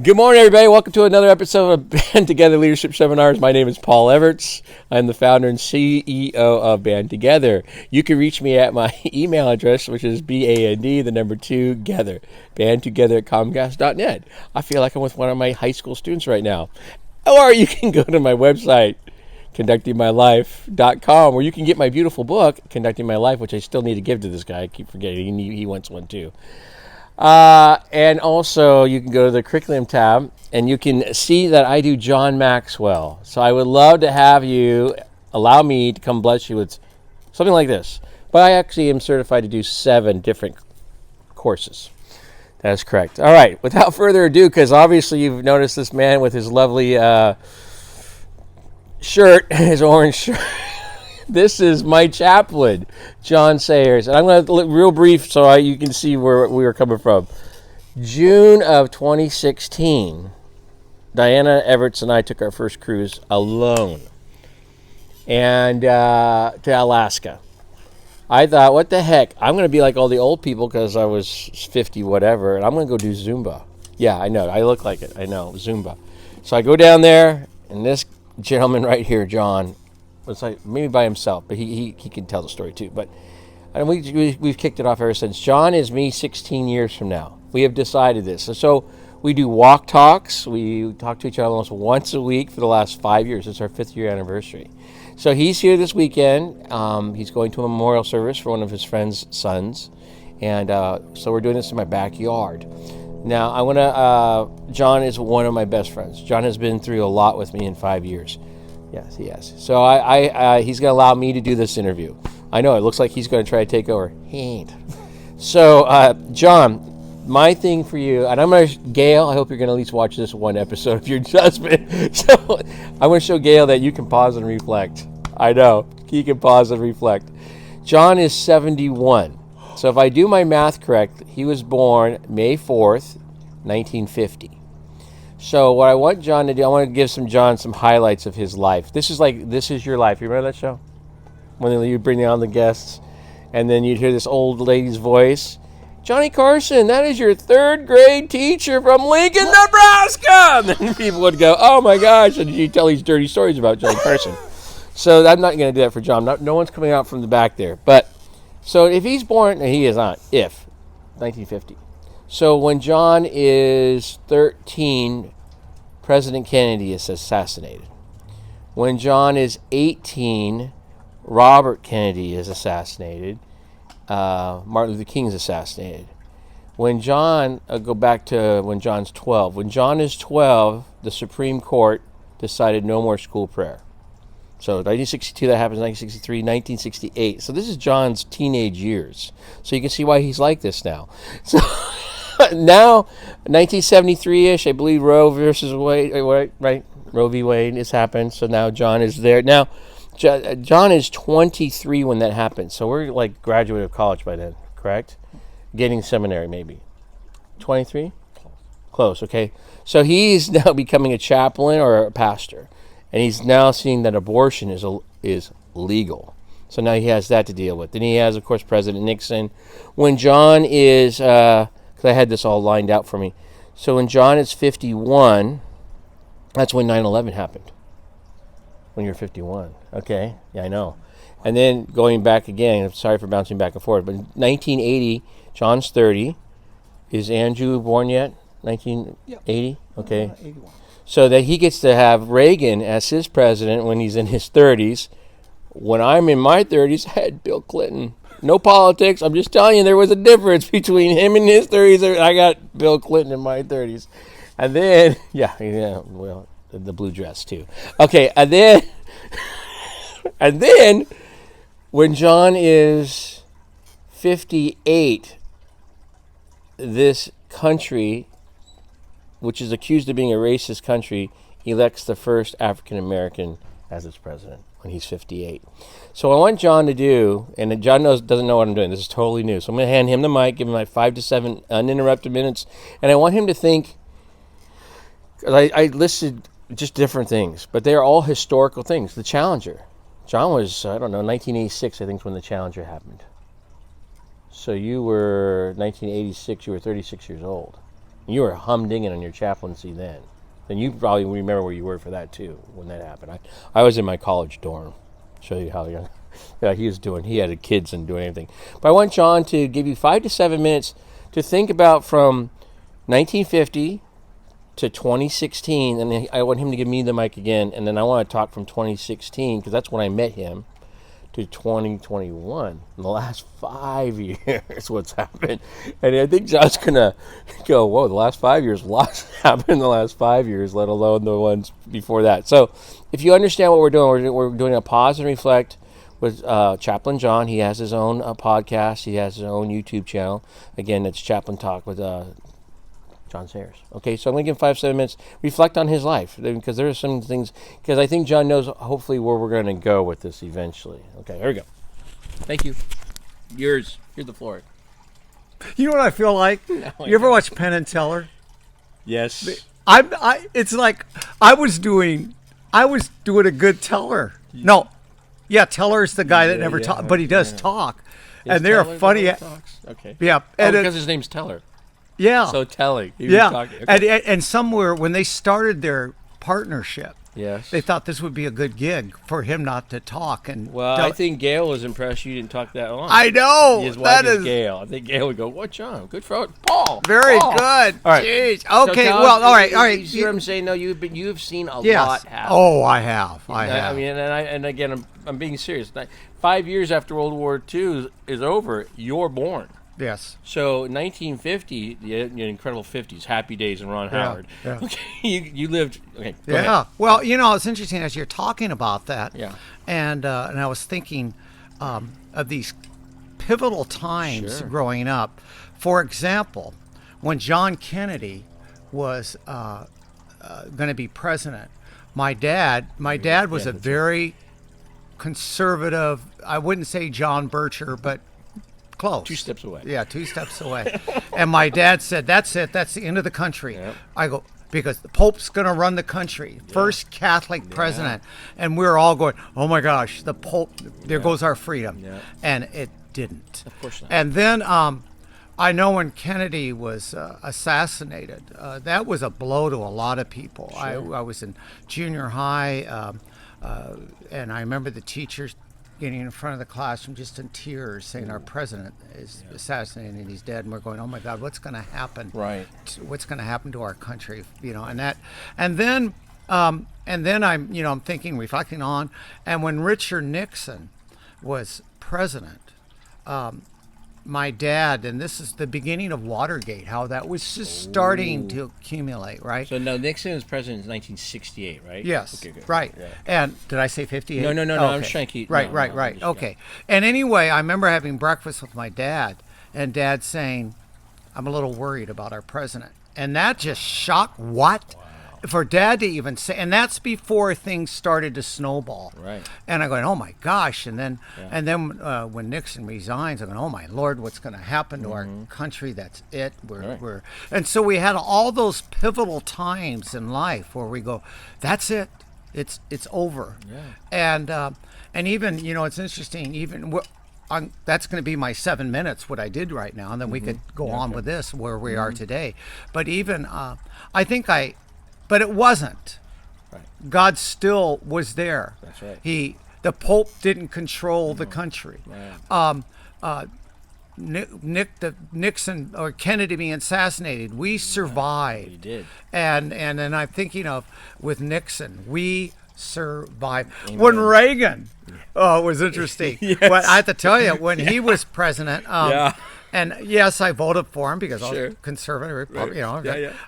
Good morning, everybody. Welcome to another episode of Band Together Leadership Seminars. My name is Paul Everts. I'm the founder and CEO of Band Together. You can reach me at my email address, which is BAND2gether, bandtogether@comcast.net. I feel like I'm with one of my high school students right now. Or you can go to my website, conductingmylife.com, where you can get my beautiful book, Conducting My Life, which I still need to give to this guy. I keep forgetting. He wants one too. And also, you can go to the curriculum tab, and you can see that I do John Maxwell. So I would love to have you allow me to come bless you with something like this. But I actually am certified to do 7 different courses. That is correct. All right, without further ado, because obviously you've noticed this man with his lovely shirt, his orange shirt. This is my chaplain, John Sayers. And I'm going to look real brief so you can see where we were coming from. June of 2016, Diana Everts and I took our first cruise alone and to Alaska. I thought, what the heck? I'm going to be like all the old people because I was 50 whatever, and I'm going to go do Zumba. Yeah, I know. I look like it. I know, Zumba. So I go down there, and this gentleman right here, John, was like maybe by himself, but he can tell the story too. But and we've kicked it off ever since. John is me 16 years from now. We have decided this. So we do walk talks. We talk to each other almost once a week for the last 5 years. It's our 5th year anniversary. So he's here this weekend. He's going to a memorial service for one of his friend's sons. And so we're doing this in my backyard. Now, John is one of my best friends. John has been through a lot with me in 5 years. Yes, he has. So he's going to allow me to do this interview. I know, it looks like he's going to try to take over. He ain't. So, John, my thing for you, and I'm going to, Gail, I hope you're going to at least watch this one episode of your husband. So, I'm going to show Gail that you can pause and reflect. I know, he can pause and reflect. John is 71. So, if I do my math correct, he was born May 4th, 1950. So what I want John to do, I want to give John some highlights of his life. This is your life. You remember that show? When you bring on the guests, and then you'd hear this old lady's voice. Johnny Carson, that is your 3rd grade teacher from Lincoln, Nebraska. And then people would go, oh my gosh, and you tell these dirty stories about Johnny Carson. So I'm not going to do that for John. No one's coming out from the back there. But so if he's born, and he is not, 1950. So when John is 13, President Kennedy is assassinated. When John is 18, Robert Kennedy is assassinated. Martin Luther King is assassinated. When John, go back to when John's 12. When John is 12, the Supreme Court decided no more school prayer. So 1962, that happens, 1963, 1968. So this is John's teenage years. So you can see why he's like this now. So now, 1973-ish, I believe Roe versus Wade, right? Roe v. Wade has happened, so now John is there. Now, John is 23 when that happened, so we're like graduate of college by then, correct? Getting seminary, maybe. 23? Close, okay. So he's now becoming a chaplain or a pastor, and he's now seeing that abortion is legal. So now he has that to deal with. Then he has, of course, President Nixon. When John is... I had this all lined out for me. So when John is 51, that's when 9/11 happened. When you're 51. Okay, yeah, I know. And then going back again, I'm sorry for bouncing back and forth, but 1980, John's 30. Is Andrew born yet? 1980? Okay. 81. So that he gets to have Reagan as his president when he's in his 30s. When I'm in my 30s, I had Bill Clinton. No politics. I'm just telling you, there was a difference between him in his 30s. I got Bill Clinton in my 30s. And then, well, the blue dress too. Okay, and then, when John is 58, this country, which is accused of being a racist country, elects the first African American as its president when he's 58. So what I want John to do, and John doesn't know what I'm doing. This is totally new. So I'm going to hand him the mic, give him like 5 to 7 uninterrupted minutes, and I want him to think. I listed just different things, but they are all historical things. The Challenger. John was, 1986, I think, is when the Challenger happened. So you were 1986. You were 36 years old. You were humdinging on your chaplaincy then. And you probably remember where you were for that too when that happened. I was in my college dorm. Show you how young he was doing. He had kids and doing anything. But I want John to give you 5 to 7 minutes to think about from 1950 to 2016, and then I want him to give me the mic again, and then I want to talk from 2016 because that's when I met him, to 2021. In the last 5 years, what's happened. And I think John's gonna go, whoa, the last 5 years, lots happened in the last 5 years, let alone the ones before that. So if you understand what we're doing, we're doing a pause and reflect with Chaplain John. He has his own podcast. He has his own YouTube channel. Again, it's Chaplain Talk with John Sayers. Okay, so I'm going to give him 5 to 7 minutes. Reflect on his life, because there are some things, because I think John knows hopefully where we're going to go with this eventually. Okay, here we go. Thank you. Yours. Here's the floor. You know what I feel like? No, you ever watch Penn and Teller? Yes. It's like I was doing a good teller. No. Yeah, Teller's the guy that never talks, but he does talk. And they're funny. Okay. Yeah. Because his name's Teller. Yeah. So telling. He was talking. Okay. And somewhere when they started their partnership, yes, they thought this would be a good gig for him not to talk. And I think Gail was impressed you didn't talk that long. I know. His wife is Gail. I think Gail would go, "What, John? Good for Paul." Very Paul. Good. All right. Jeez. Okay. So all right. You see what I'm saying? No, you've seen a lot happen. Oh, I have. I have. I mean, and again, I'm being serious. 5 years after World War II is over, you're born. Yes. So 1950, the incredible 50s, Happy Days and Ron Howard. Yeah. Okay, you lived. Okay. Go yeah. ahead. Well, it's interesting as you're talking about that. Yeah. And I was thinking of these pivotal times growing up. For example, when John Kennedy was going to be president, my dad was a very conservative. I wouldn't say John Bircher, but close. 2 steps away. Yeah, 2 steps away. And my dad said, "That's it. That's the end of the country." Yep. I go, because the Pope's going to run the country. First Catholic president. And we're all going, oh my gosh, the Pope, there goes our freedom. Yeah. And it didn't. Of course not. And then I know when Kennedy was assassinated, that was a blow to a lot of people. Sure. I was in junior high, and I remember the teachers getting in front of the classroom just in tears saying our president is assassinated and he's dead, and we're going, oh my God, what's going to happen? Right. What's going to happen to our country? And then I'm thinking, reflecting on, and when Richard Nixon was president, my dad, and this is the beginning of Watergate, how that was just starting to accumulate, right? So no, Nixon was president in 1968, right? Yes, okay, good. Right. Yeah. And did I say 58? No, okay. I'm just trying to keep... Right. Okay. And anyway, I remember having breakfast with my dad, and Dad saying, I'm a little worried about our president. And that just shocked, what? Wow. For Dad to even say, and that's before things started to snowball. Right. And I'm going, oh my gosh. And then when Nixon resigns, I'm going, oh my Lord, what's going to happen to our country? That's it. And so we had all those pivotal times in life where we go, that's it. It's over. Yeah. And even, it's interesting, even that's going to be my 7 minutes, what I did right now. And then we could go on with this, where we are today. But even, but it wasn't. Right. God still was there. That's right. The Pope didn't control the country. Right. Nixon or Kennedy being assassinated, we survived. You did. And then I'm thinking of with Nixon, we survived. Amen. When Reagan, it was interesting. Yes. But I have to tell you, when he was president, and yes, I voted for him because I was conservative, Republican.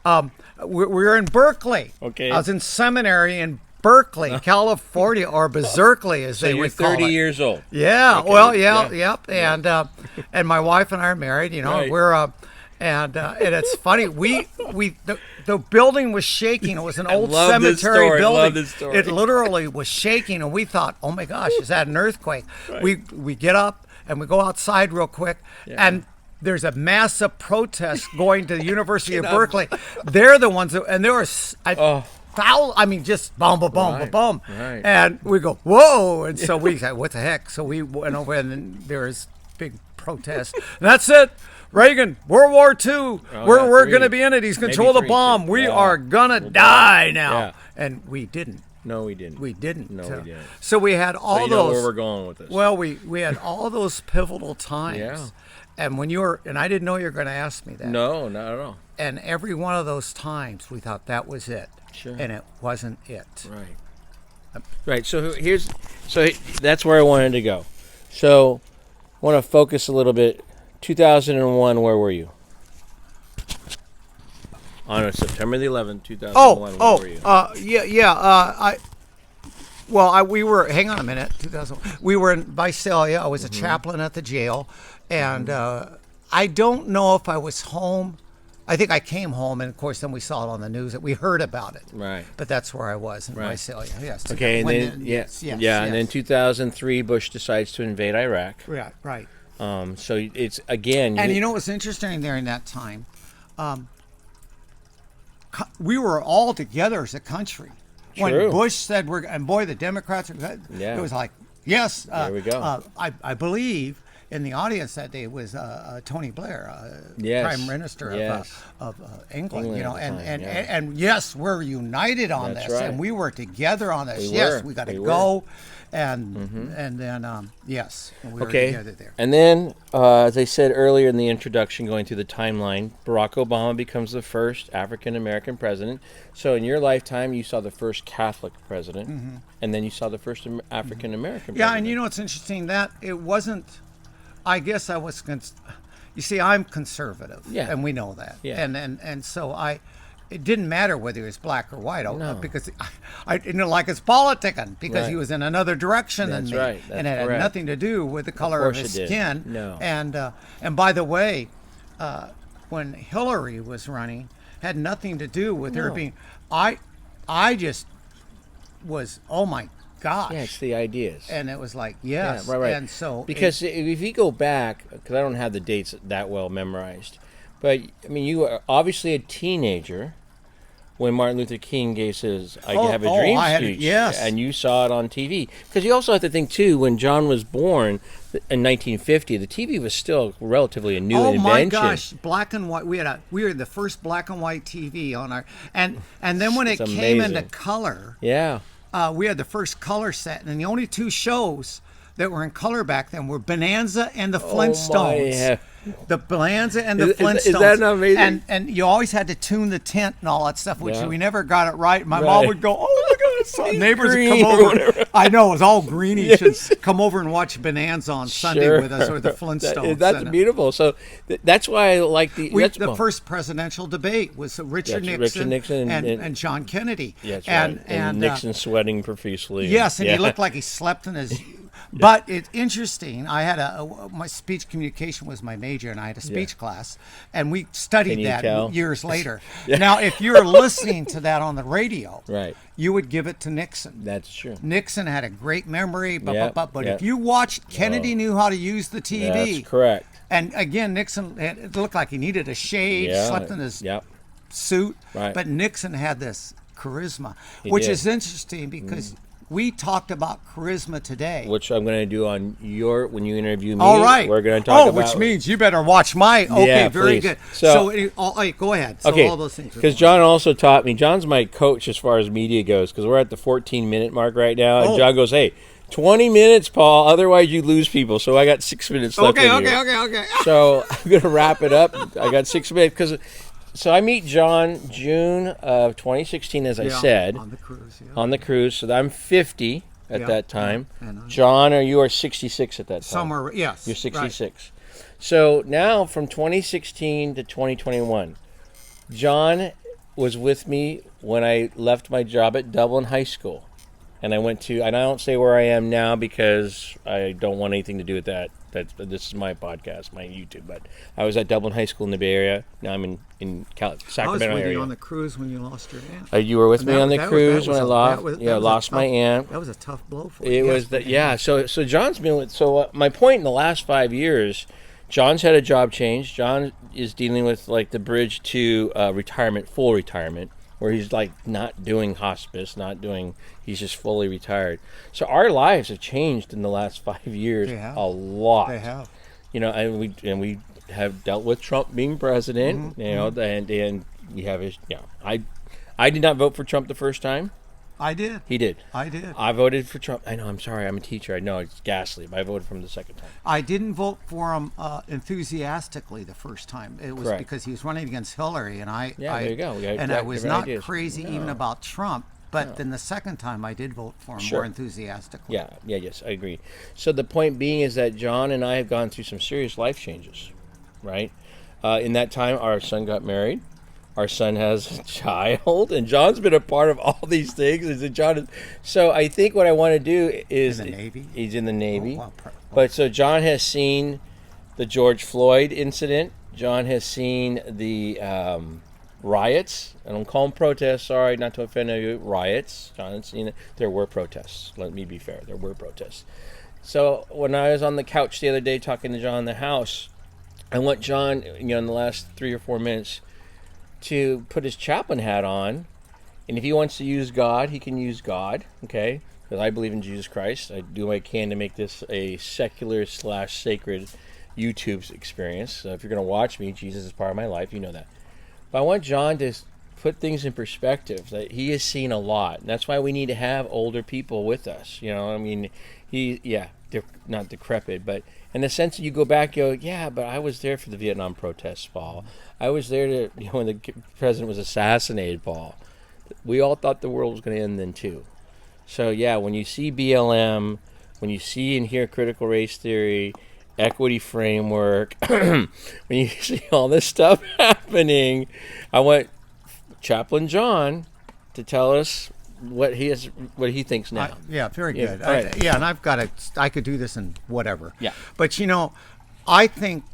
Right. We were in Berkeley. Okay. I was in seminary in Berkeley, California, or Berkeley, as they would call it. 30 years old. Yeah. Okay. Well, yep. And my wife and I are married. Right. We're and it's funny. The building was shaking. It was an old cemetery building. I love this story. It literally was shaking, and we thought, oh my gosh, is that an earthquake? Right. We get up and we go outside real quick, and there's a massive protest going to the University of Berkeley. They're the ones that, and there was just boom, boom, boom, boom. Right. And we go, whoa. And so we said, what the heck? So we went over, and then there was big protest. And that's it. Reagan, World War II, we're going to 3. be in it. He's Maybe control the 3, bomb. too. We Yeah. are going to We'll die die. now. Yeah. And we didn't. No, we didn't. We didn't. No, we didn't. So we had all So you those. know where we're going with this. Well, we had all those pivotal times. Yeah. And when you were, and I didn't know you were going to ask me that. No, not at all. And every one of those times, we thought that was it. Sure. And it wasn't it. Right. Right. So that's where I wanted to go. So I want to focus a little bit. 2001, where were you? On September the 11th, 2001, where were you? We were, hang on a minute, 2000. We were in Visalia. I was a chaplain at the jail. And I don't know if I was home. I think I came home, and of course, then we saw it on the news that we heard about it. Right. But that's where I was in Visalia. Yes. Okay, and and then 2003, Bush decides to invade Iraq. Right. Right. So it's again. And you know what's interesting during that time? We were all together as a country. When True. Bush said and boy, the Democrats, it was like, yes. There we go. I believe in the audience that day was Tony Blair, Yes. Prime Minister Yes. of England, you know, at the time, and yes, we're united on That's this, right. and we were together on this. We yes, were. we got to We go, and then yes, we were Okay. together there. And then, as I said earlier in the introduction, going through the timeline, Barack Obama becomes the first African American president. So in your lifetime, you saw the first Catholic president, and then you saw the first African American president. Yeah, and you know what's interesting? That it wasn't. I guess I was. You see, I'm conservative, and we know that. Yeah. And so it didn't matter whether he was black or white, No. because I didn't like his politicking because Right. he was in another direction than That's me, right. That's and it had correct. nothing to do with the color of course his it did. skin. No. And by the way, when Hillary was running, had nothing to do with her No. being. I just was, oh my gosh. Yeah, it's the ideas. And it was like, yes. Yeah, right. And so because if you go back, because I don't have the dates that well memorized, but I mean, you were obviously a teenager when Martin Luther King gave his "I Have a Dream" speech, yes. and you saw it on TV. Because you also have to think too, when John was born in 1950, the TV was still relatively a new invention. Oh my gosh, black and white. We were the first black and white TV on our, and then when it It's came into amazing. color, Yeah. we had the first color set, and the only two shows that were in color back then were Bonanza and the Flintstones. yeah. The Bonanza and the Is Flintstones. that not amazing? And you always had to tune the tent and all that stuff, which Yeah. we never got it right. My Right. mom would go, "Oh my God!" So neighbors would green come or over. whatever. I know it was all greenish, Yes. and come over and watch Bonanza on Sunday Sure. with us, or the Flintstones. That's And, beautiful. So that's why I like the. the first presidential debate was Richard Nixon, and John Kennedy. Yeah, that's and, right. And Nixon sweating profusely. Yes, and yeah. he looked like he slept in his. But it's interesting. I had my speech communication was my major, and I had a speech class, and we Can studied you that tell? years later. Now, if you're listening to that on the radio, Right. you would give it to Nixon. That's true. Nixon had a great memory, Yep, but yep. if you watched, Kennedy knew how to use the TV. That's correct. And again, Nixon, it looked like he needed a shave, Yeah. slept in his Yep. suit. Right. But Nixon had this charisma, He which did. is interesting because we talked about charisma today. Which I'm going to do on when you interview me. All right. We're going to talk about. which means you better watch my. Okay, Yeah, very please. good. So- Go ahead. So Okay, all those things. because John also taught me. John's my coach as far as media goes. Because we're at the 14-minute mark right now, and Oh. John goes, "Hey, 20 minutes, Paul. Otherwise, you lose people." So I got 6 minutes left. Okay. in here. So I'm going to wrap it up. I got 6 minutes So I meet John June of 2016, as I said, on the cruise. Yeah. on the cruise. So I'm 50 at Yeah, that time. yeah, and John, you are 66 at that time. Somewhere, yes. You're right. 66. So now from 2016 to 2021, John was with me when I left my job at Dublin High School. And I went to, and I don't say where I am now because I don't want anything to do with that. This is my podcast, my YouTube. But I was at Dublin High School in the Bay Area. Now I'm in I was Sacramento with area. you on the cruise when you lost your aunt. You were with me on the cruise when I lost. that was lost my aunt. That was a tough blow for It you. was So John's been with. So my point in the last 5 years, John's had a job change. John is dealing with like the bridge to retirement, full retirement, where he's like not doing hospice, he's just fully retired. So our lives have changed in the last 5 years They have. a lot. They have. You know, and we have dealt with Trump being president, and we have his. I did not vote for Trump the first time. I did. He did. I did. I voted for Trump. I know. I'm sorry. I'm a teacher. I know it's ghastly, but I voted for him the second time. I didn't vote for him enthusiastically the first time. It was because he was running against Hillary, and there you go. I was not crazy even about Trump. But then the second time, I did vote for him more enthusiastically. Yes, I agree. So the point being is that John and I have gone through some serious life changes, right? In that time, our son got married. Our son has a child, and John's been a part of all these things. So I think what I want to do is... In the Navy? He's in the Navy. Oh, wow. But so John has seen the George Floyd incident. John has seen the riots. I don't call them protests. Sorry, not to offend you. Riots. John has seen it. There were protests. Let me be fair. There were protests. So when I was on the couch the other day talking to John in the house, I want John, in the last 3 or 4 minutes, to put his chaplain hat on, and if he wants to use God, he can use God, okay? Because I believe in Jesus Christ. I do what I can to make this a secular/sacred YouTube experience. So if you're going to watch me, Jesus is part of my life. You know that. But I want John to put things in perspective, that he has seen a lot. And that's why we need to have older people with us. They're not decrepit, but in the sense that you go back, you go, but I was there for the Vietnam protests, Paul. I was there when the president was assassinated, Paul. We all thought the world was going to end then too. So when you see BLM, when you see and hear critical race theory, equity framework, when you see all this stuff happening, I want Chaplain John to tell us what he thinks now. Very good. Right. And I could do this in whatever. Yeah. But I think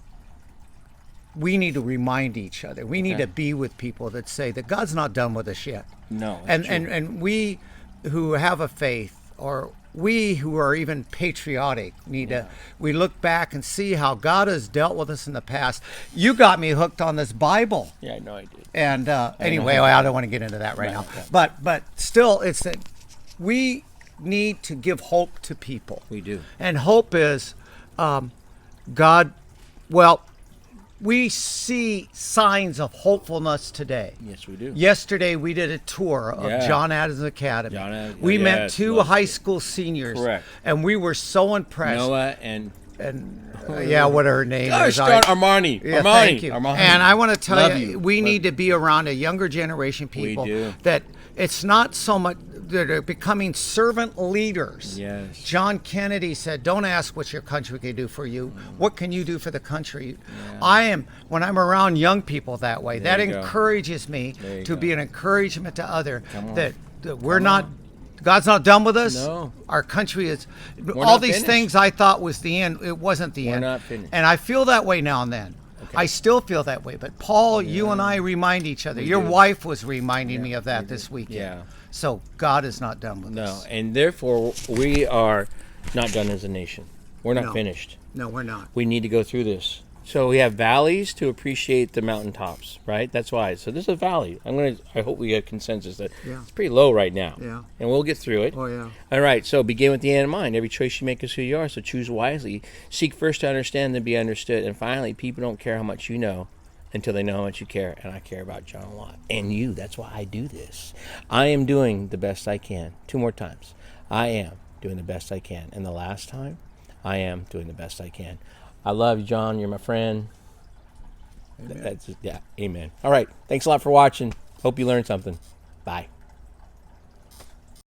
we need to remind each other. We need to be with people that say that God's not done with us yet. No. And we who have a faith, or we who are even patriotic, we look back and see how God has dealt with us in the past. You got me hooked on this Bible. Yeah, I know I did. And anyway, I don't want to get into that right now. But still, it's that we need to give hope to people. We do. And hope is God. Well, we see signs of hopefulness today. Yes, we do. Yesterday, we did a tour of John Adams Academy. We met 2 high school seniors. Correct. And we were so impressed. Noah and what her name is. Armani. Yeah, Armani. thank you. Armani. And I want to tell you, we need to be around a younger generation people that it's not so much that are becoming servant leaders. Yes. John Kennedy said, don't ask what your country can do for you. What can you do for the country? Yeah. When I'm around young people that way, that encourages me to be an encouragement to others that we're not, God's not done with us. No. Our country is, We're all not these finished. things I thought was the end. It wasn't the end. We're not finished. And I feel that way now and then. Okay. I still feel that way. But Paul, you and I remind each other. Your wife was reminding me of that this weekend. Yeah. So God is not done with us. No, and therefore we are not done as a nation. We're not finished. No, we're not. We need to go through this. So we have valleys to appreciate the mountaintops, right? That's why. So this is a valley. I hope we get consensus that it's pretty low right now. Yeah. And we'll get through it. Oh, yeah. All right. So begin with the end in mind. Every choice you make is who you are. So choose wisely. Seek first to understand, then be understood. And finally, people don't care how much you know until they know how much you care. And I care about John a lot. And you. That's why I do this. I am doing the best I can. 2 more times. I am doing the best I can. And the last time, I am doing the best I can. I love you, John. You're my friend. Amen. Amen. All right. Thanks a lot for watching. Hope you learned something. Bye.